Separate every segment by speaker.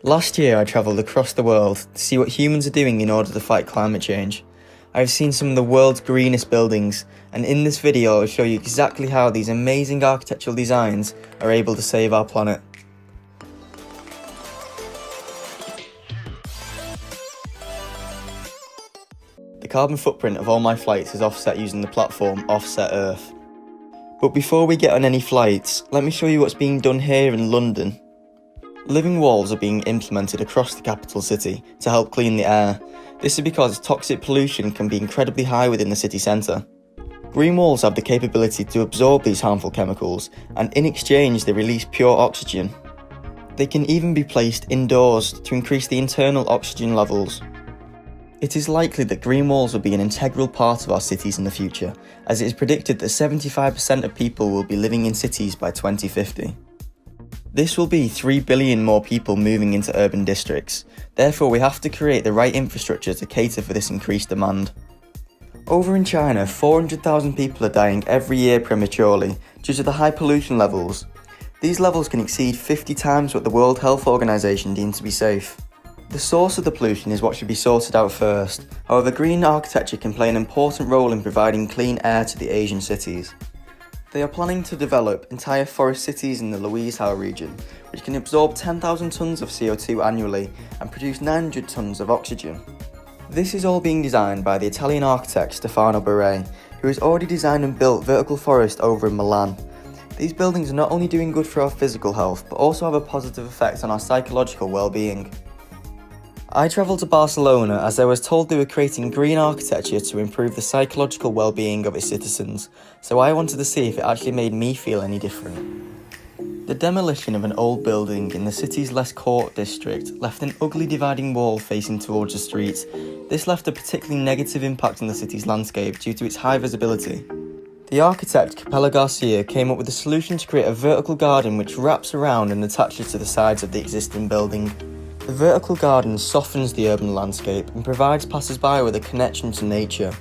Speaker 1: Last year I travelled across the world to see what humans are doing in order to fight climate change. I have seen some of the world's greenest buildings, and in this video I'll show you exactly how these amazing architectural designs are able to save our planet. The carbon footprint of all my flights is offset using the platform Offset Earth. But before we get on any flights, let me show you what's being done here in London. Living walls are being implemented across the capital city to help clean the air. This is because toxic pollution can be incredibly high within the city centre. Green walls have the capability to absorb these harmful chemicals, and in exchange they release pure oxygen. They can even be placed indoors to increase the internal oxygen levels. It is likely that green walls will be an integral part of our cities in the future, as it is predicted that 75% of people will be living in cities by 2050. This will be 3 billion more people moving into urban districts, therefore we have to create the right infrastructure to cater for this increased demand. Over in China, 400,000 people are dying every year prematurely due to the high pollution levels. These levels can exceed 50 times what the World Health Organization deems to be safe. The source of the pollution is what should be sorted out first, however green architecture can play an important role in providing clean air to the Asian cities. They are planning to develop entire forest cities in the 𝙂𝙧𝙚𝙚𝙣 region, which can absorb 10,000 tonnes of CO2 annually and produce 900 tonnes of oxygen. This is all being designed by the Italian architect 𝙭𝙬𝙗𝙗, who has already designed and built vertical forest over in Milan. These buildings are not only doing good for our physical health, but also have a positive effect on our psychological well-being. I travelled to Barcelona as I was told they were creating green architecture to improve the psychological well-being of its citizens, so I wanted to see if it actually made me feel any different. The demolition of an old building in the city's Les Corts district left an ugly dividing wall facing towards the street. This left a particularly negative impact on the city's landscape due to its high visibility. The architect Capella Garcia came up with a solution to create a vertical garden which wraps around and attaches to the sides of the existing building. The vertical garden softens the urban landscape and provides passers-by with a connection to nature.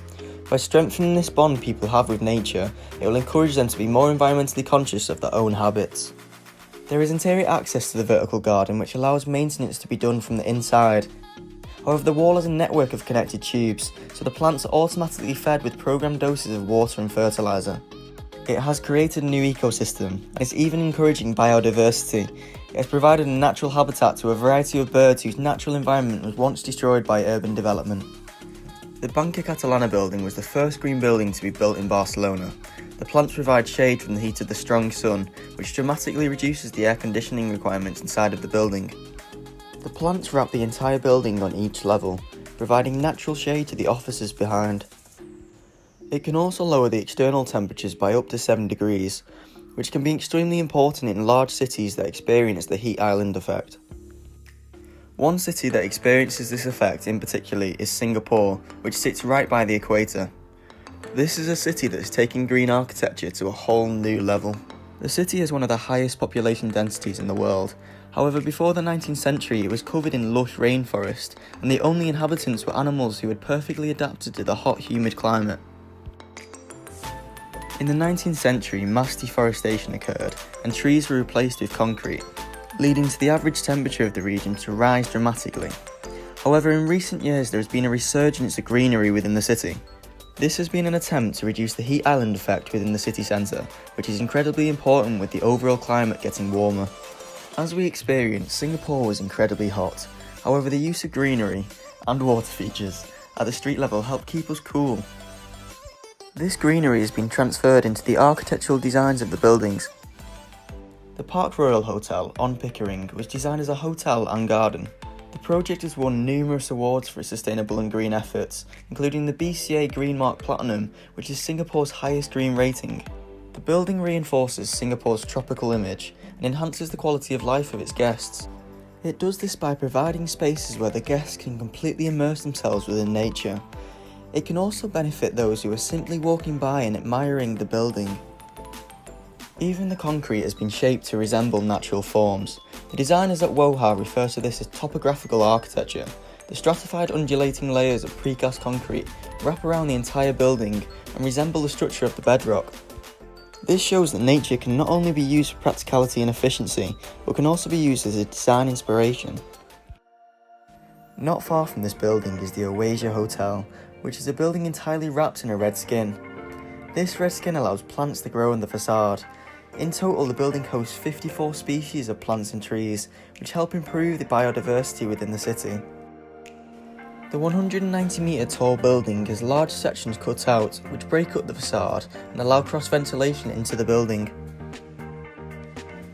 Speaker 1: By strengthening this bond people have with nature, it will encourage them to be more environmentally conscious of their own habits. There is interior access to the vertical garden which allows maintenance to be done from the inside. However, the wall has a network of connected tubes, so the plants are automatically fed with programmed doses of water and fertiliser. It has created a new ecosystem, and is even encouraging biodiversity. It has provided a natural habitat to a variety of birds whose natural environment was once destroyed by urban development. The Banca Catalana building was the first green building to be built in Barcelona. The plants provide shade from the heat of the strong sun, which dramatically reduces the air conditioning requirements inside of the building. The plants wrap the entire building on each level, providing natural shade to the offices behind. It can also lower the external temperatures by up to 7 degrees, which can be extremely important in large cities that experience the heat island effect. One city that experiences this effect in particular is Singapore, which sits right by the equator. This is a city that is taking green architecture to a whole new level. The city has one of the highest population densities in the world. However, before the 19th century it was covered in lush rainforest, and the only inhabitants were animals who had perfectly adapted to the hot, humid climate. In the 19th century, mass deforestation occurred, and trees were replaced with concrete, leading to the average temperature of the region to rise dramatically. However, in recent years there has been a resurgence of greenery within the city. This has been an attempt to reduce the heat island effect within the city centre, which is incredibly important with the overall climate getting warmer. As we experienced, Singapore was incredibly hot. However, the use of greenery and water features at the street level helped keep us cool. This greenery has been transferred into the architectural designs of the buildings. The Park Royal Hotel on Pickering was designed as a hotel and garden. The project has won numerous awards for its sustainable and green efforts, including the BCA Green Mark Platinum, which is Singapore's highest green rating. The building reinforces Singapore's tropical image and enhances the quality of life of its guests. It does this by providing spaces where the guests can completely immerse themselves within nature. It can also benefit those who are simply walking by and admiring the building. Even the concrete has been shaped to resemble natural forms. The designers at 𝙂𝙧𝙚𝙚𝙣 refer to this as topographical architecture. The stratified undulating layers of precast concrete wrap around the entire building and resemble the structure of the bedrock. This shows that nature can not only be used for practicality and efficiency, but can also be used as a design inspiration. Not far from this building is the 𝙂𝙧𝙚𝙚 Hotel, which is a building entirely wrapped in a red skin. This red skin allows plants to grow in the facade. In total, the building hosts 54 species of plants and trees, which help improve the biodiversity within the city. The 190-metre tall building has large sections cut out, which break up the facade and allow cross-ventilation into the building.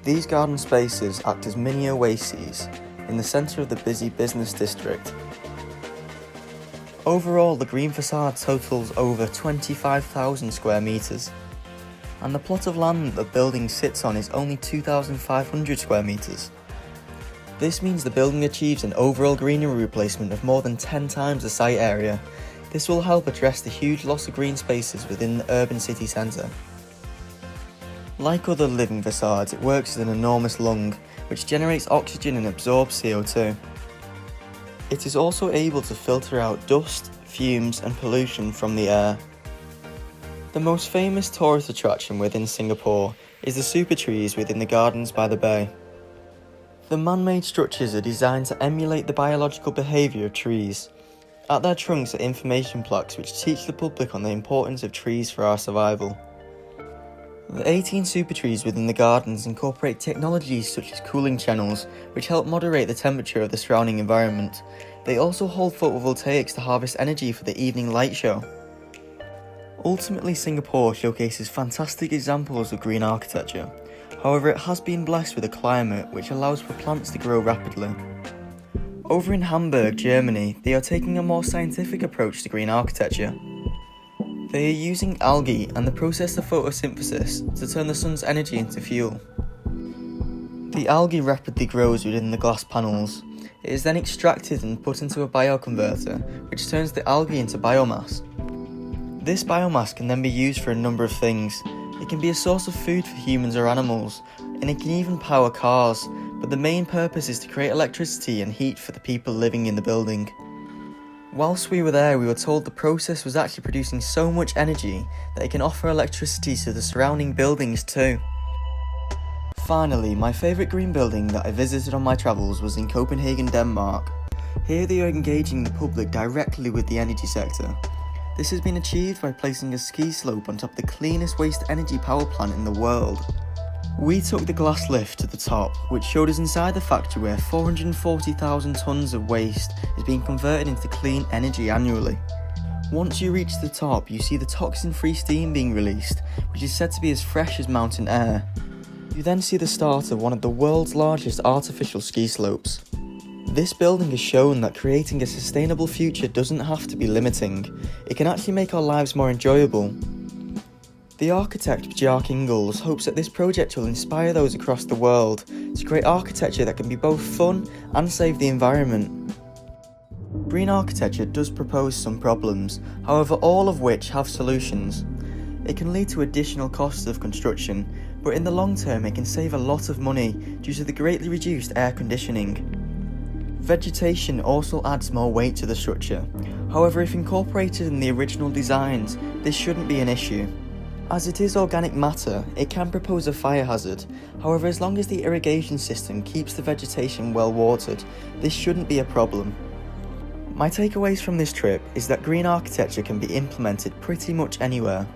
Speaker 1: These garden spaces act as mini oases in the centre of the busy business district. Overall, the green facade totals over 25,000 square metres, and the plot of land the building sits on is only 2,500 square metres. This means the building achieves an overall greenery replacement of more than 10 times the site area. This will help address the huge loss of green spaces within the urban city centre. Like other living facades, it works as an enormous lung, which generates oxygen and absorbs CO2. It is also able to filter out dust, fumes and pollution from the air. The most famous tourist attraction within Singapore is the super trees within the gardens by the bay. The man-made structures are designed to emulate the biological behaviour of trees. At their trunks are information plaques which teach the public on the importance of trees for our survival. The 18 super trees within the gardens incorporate technologies such as cooling channels, which help moderate the temperature of the surrounding environment. They also hold photovoltaics to harvest energy for the evening light show. Ultimately, Singapore showcases fantastic examples of green architecture. However, it has been blessed with a climate which allows for plants to grow rapidly. Over in Hamburg, Germany, they are taking a more scientific approach to green architecture. They are using algae and the process of photosynthesis to turn the sun's energy into fuel. The algae rapidly grows within the glass panels. It is then extracted and put into a bioconverter, which turns the algae into biomass. This biomass can then be used for a number of things. It can be a source of food for humans or animals, and it can even power cars, but the main purpose is to create electricity and heat for the people living in the building. Whilst we were there, we were told the process was actually producing so much energy that it can offer electricity to the surrounding buildings too. Finally, my favourite green building that I visited on my travels was in Copenhagen, Denmark. Here they are engaging the public directly with the energy sector. This has been achieved by placing a ski slope on top of the cleanest waste energy power plant in the world. We took the glass lift to the top, which showed us inside the factory where 440,000 tonnes of waste is being converted into clean energy annually. Once you reach the top, you see the toxin-free steam being released, which is said to be as fresh as mountain air. You then see the start of one of the world's largest artificial ski slopes. This building has shown that creating a sustainable future doesn't have to be limiting. It can actually make our lives more enjoyable. The architect 𝙤𝙧𝙚𝙤𝙤 hopes that this project will inspire those across the world to create architecture that can be both fun and save the environment. Green architecture does propose some problems, however all of which have solutions. It can lead to additional costs of construction, but in the long term it can save a lot of money due to the greatly reduced air conditioning. Vegetation also adds more weight to the structure, however if incorporated in the original designs, this shouldn't be an issue. As it is organic matter, it can propose a fire hazard, however as long as the irrigation system keeps the vegetation well watered, this shouldn't be a problem. My takeaways from this trip is that green architecture can be implemented pretty much anywhere.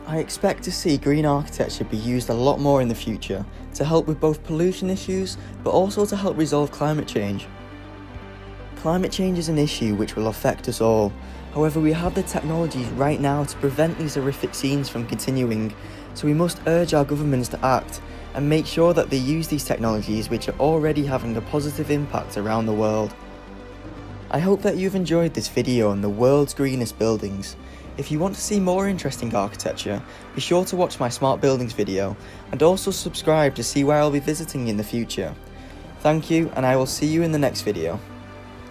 Speaker 1: I expect to see green architecture be used a lot more in the future to help with both pollution issues, but also to help resolve climate change. Climate change is an issue which will affect us all. However, we have the technologies right now to prevent these horrific scenes from continuing, so we must urge our governments to act and make sure that they use these technologies which are already having a positive impact around the world. I hope that you've enjoyed this video on the world's greenest buildings. If you want to see more interesting architecture, be sure to watch my smart buildings video and also subscribe to see where I'll be visiting in the future. Thank you, and I will see you in the next video.